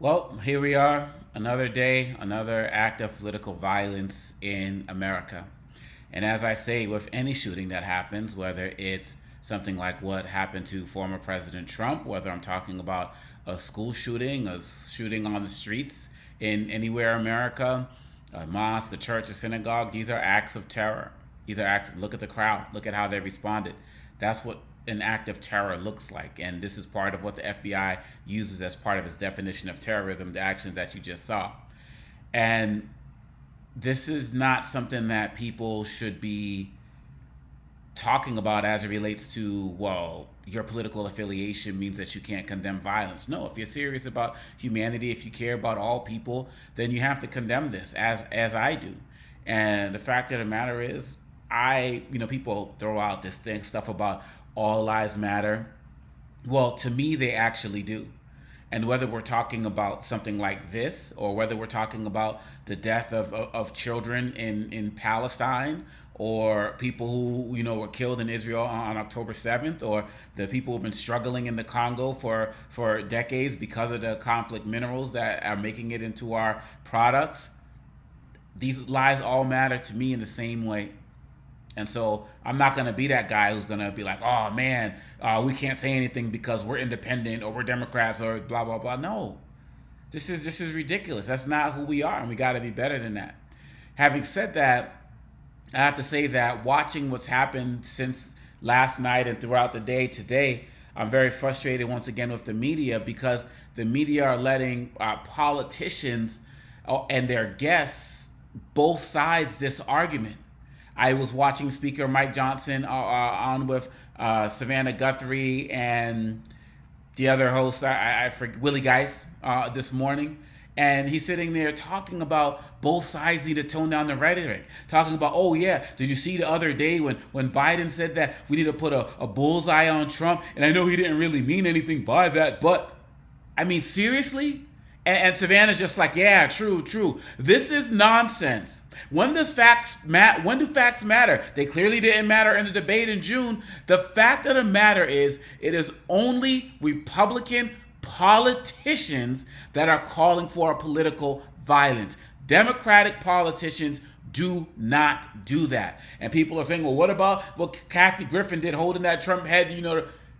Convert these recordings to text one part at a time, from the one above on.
Well, here we are, another day, another act of political violence in America. And as I say, with any shooting that happens, whether it's something like what happened to former President Trump, whether I'm talking about a school shooting, a shooting on the streets in anywhere in America, a mosque, a church, a synagogue, these are acts of terror. These are acts, look at the crowd, look at how they responded. That's what an act of terror looks like. And this is part of what the FBI uses as part of its definition of terrorism, the actions that you just saw. And this is not something that people should be talking about as it relates to, well, your political affiliation means that you can't condemn violence. No, if you're serious about humanity, if you care about all people, then you have to condemn this, as I do. And the fact of the matter is, people throw out this stuff about all lives matter. Well, to me, they actually do. And whether we're talking about something like this, or whether we're talking about the death of children in Palestine, or people who were killed in Israel on October 7th, or the people who've been struggling in the Congo for decades because of the conflict minerals that are making it into our products, these lives all matter to me in the same way. And so I'm not going to be that guy who's going to be like, oh man, we can't say anything because we're independent or we're Democrats or blah, blah, blah. No, this is ridiculous. That's not who we are, and we got to be better than that. Having said that, I have to say that watching what's happened since last night and throughout the day today, I'm very frustrated once again with the media, because the media are letting politicians and their guests both sides this argument. I was watching Speaker Mike Johnson on with Savannah Guthrie and the other host, I forget, Willie Geist, this morning. And he's sitting there talking about both sides need to tone down the rhetoric. Talking about, oh yeah, did you see the other day when Biden said that we need to put a bullseye on Trump? And I know he didn't really mean anything by that, but I mean, seriously? And Savannah's just like, yeah, true. This is nonsense. When do facts matter? They clearly didn't matter in the debate in June. The fact of the matter is, it is only Republican politicians that are calling for political violence. Democratic politicians do not do that. And people are saying, well, what about what Kathy Griffin did holding that Trump head?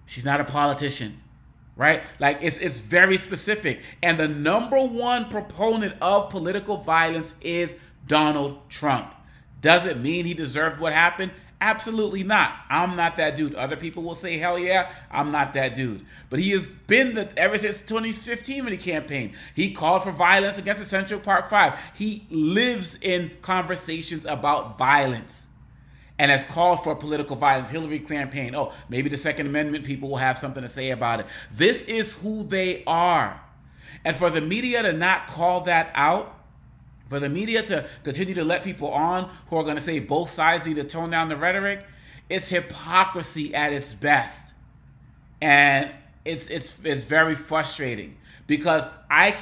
She's not a politician. Right? Like, it's very specific. And the number one proponent of political violence is Donald Trump. Does it mean he deserved what happened? Absolutely not. I'm not that dude. Other people will say, hell yeah, I'm not that dude. But he has been ever since 2015 when he campaigned. He called for violence against the Central Park Five. He lives in conversations about violence and has called for political violence. Hillary campaign. Oh, maybe the Second Amendment people will have something to say about it. This is who they are. And for the media to not call that out, for the media to continue to let people on who are going to say both sides need to tone down the rhetoric, it's hypocrisy at its best. And it's very frustrating, because I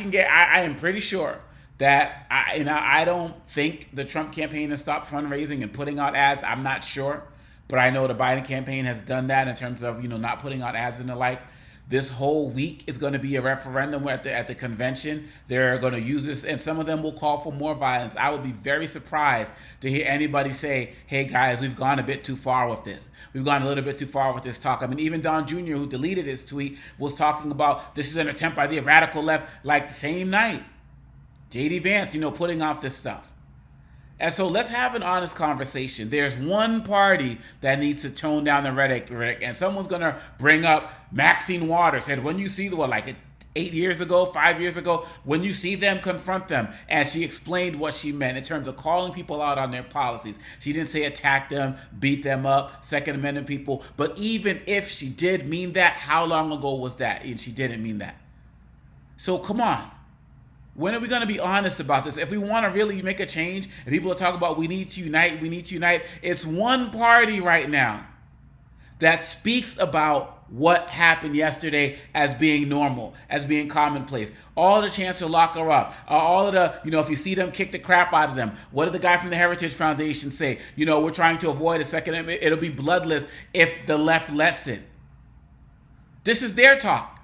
am pretty sure that I don't think the Trump campaign has stopped fundraising and putting out ads. I'm not sure, but I know the Biden campaign has done that in terms of not putting out ads and the like. This whole week is going to be a referendum at the convention. They're going to use this, and some of them will call for more violence. I would be very surprised to hear anybody say, hey guys, we've gone a bit too far with this. We've gone a little bit too far with this talk. I mean, even Don Jr., who deleted his tweet, was talking about this is an attempt by the radical left, like the same night. J.D. Vance, putting off this stuff. And so let's have an honest conversation. There's one party that needs to tone down the rhetoric, and someone's going to bring up Maxine Waters, said when you see 8 years ago, 5 years ago, when you see them, confront them. And she explained what she meant in terms of calling people out on their policies. She didn't say attack them, beat them up, Second Amendment people. But even if she did mean that, how long ago was that? And she didn't mean that. So come on. When are we going to be honest about this? If we want to really make a change, and people are talking about we need to unite, it's one party right now that speaks about what happened yesterday as being normal, as being commonplace. All the chance to lock her up. All of the, if you see them, kick the crap out of them. What did the guy from the Heritage Foundation say? We're trying to avoid a second, it'll be bloodless if the left lets it. This is their talk.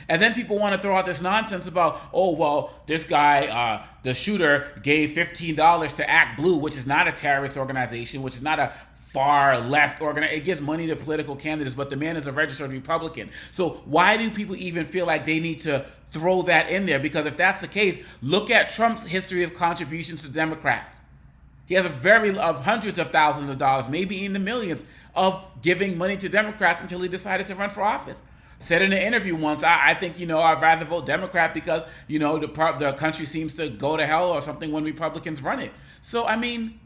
And then people want to throw out this nonsense about, oh, well, this guy, the shooter, gave $15 to Act Blue, which is not a terrorist organization, which is not a far left organization. It gives money to political candidates, but the man is a registered Republican. So why do people even feel like they need to throw that in there? Because if that's the case, look at Trump's history of contributions to Democrats. He has of hundreds of thousands of dollars, maybe in the millions, of giving money to Democrats until he decided to run for office. Said in an interview once, I think, I'd rather vote Democrat because, the country seems to go to hell or something when Republicans run it. So, I mean,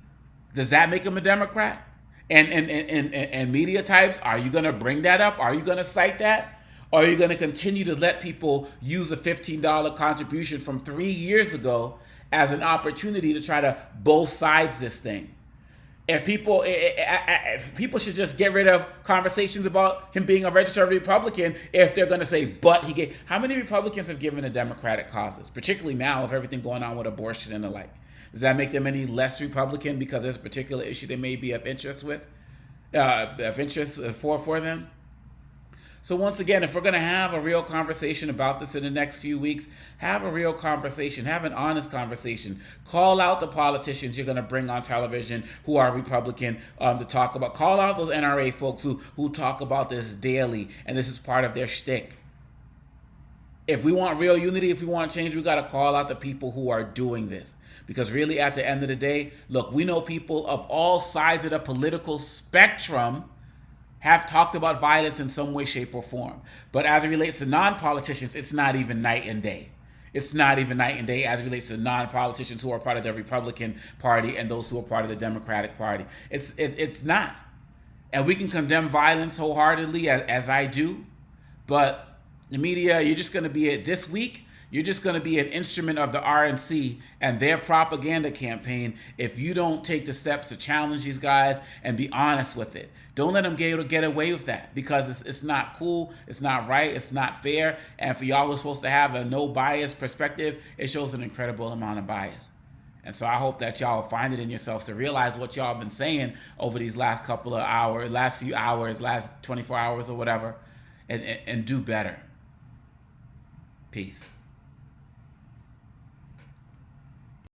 does that make him a Democrat? And media types, are you going to bring that up? Are you going to cite that? Or are you going to continue to let people use a $15 contribution from 3 years ago as an opportunity to try to both sides this thing? If people should just get rid of conversations about him being a registered Republican if they're going to say, but he gave. How many Republicans have given to Democratic causes, particularly now with everything going on with abortion and the like? Does that make them any less Republican because there's a particular issue they may be of interest for them? So once again, if we're going to have a real conversation about this in the next few weeks, have a real conversation, have an honest conversation. Call out the politicians you're going to bring on television who are Republican to talk about. Call out those NRA folks who talk about this daily, and this is part of their shtick. If we want real unity, if we want change, we got to call out the people who are doing this. Because really, at the end of the day, look, we know people of all sides of the political spectrum have talked about violence in some way, shape, or form. But as it relates to non-politicians, it's not even night and day. It's not even night and day as it relates to non-politicians who are part of the Republican Party and those who are part of the Democratic Party. It's not. And we can condemn violence wholeheartedly, as I do. But the media, you're just going to be this week. You're just going to be an instrument of the RNC and their propaganda campaign if you don't take the steps to challenge these guys and be honest with it. Don't let them get away with that because it's not cool, it's not right, it's not fair. And for y'all who's supposed to have a no bias perspective, it shows an incredible amount of bias. And so I hope that y'all find it in yourselves to realize what y'all have been saying over these last couple of hours, last few hours, last 24 hours or whatever, and do better. Peace.